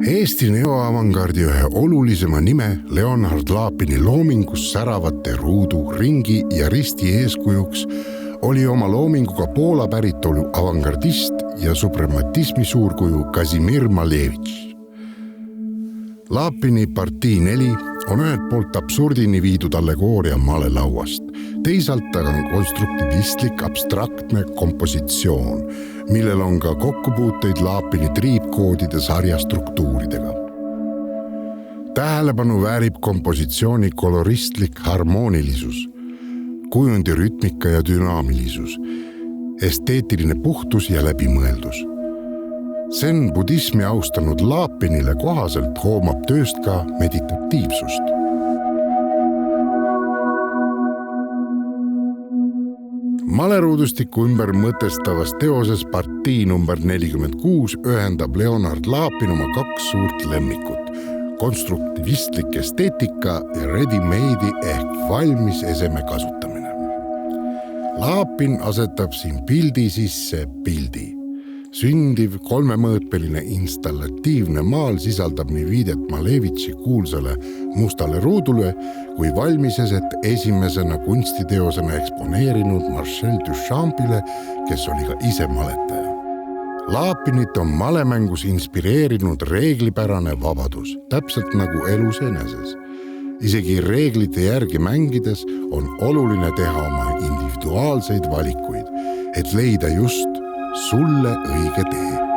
Eesti neoavangardi ühe olulisema nime Leonhard Lapini loomingus säravate ruudu, ringi ja risti eeskujuks oli oma loominguga Poola päritolu avangardist ja suprematismi suurkuju Kazimir Malevich. Lapini partii 4 on ühelt poolt absurdini viidud allegooria malelauast, teisalt aga on konstruktivistlik abstraktne kompositsioon, millel on ka kokkupuuteid Lapini triipkoodide sarja struktuuridega. Tähelepanu väärib kompositsiooni koloristlik harmoonilisus, kujundi rütmika ja dünaamilisus, esteetiline puhtus ja läbimõeldus. Zen budismi austanud Lapinile kohaselt hoomab tööst ka meditatiivsust. Maleruudustiku ümber mõtestavas teoses partii number 46 ühendab Leonhard Lapin oma 2 suurt lemmikut, konstruktivistlik esteetika ja ready-made'i ehk valmis eseme kasutamine. Lapin asetab siin pildi sisse pildi. Sündiv 3-mõõtmeline installatiivne maal sisaldab nii viidet Malevichi kuulsale mustale ruudule kui valmiseset esimesena kunstiteosena eksponeerinud Marcel Duchampile, kes oli ka ise maletaja. Lapinit on malemängus inspireerinud reeglipärane vabadus, täpselt nagu elus eneses. Isegi reeglite järgi mängides on oluline teha oma individuaalseid valikuid, et leida just sulle õige tee.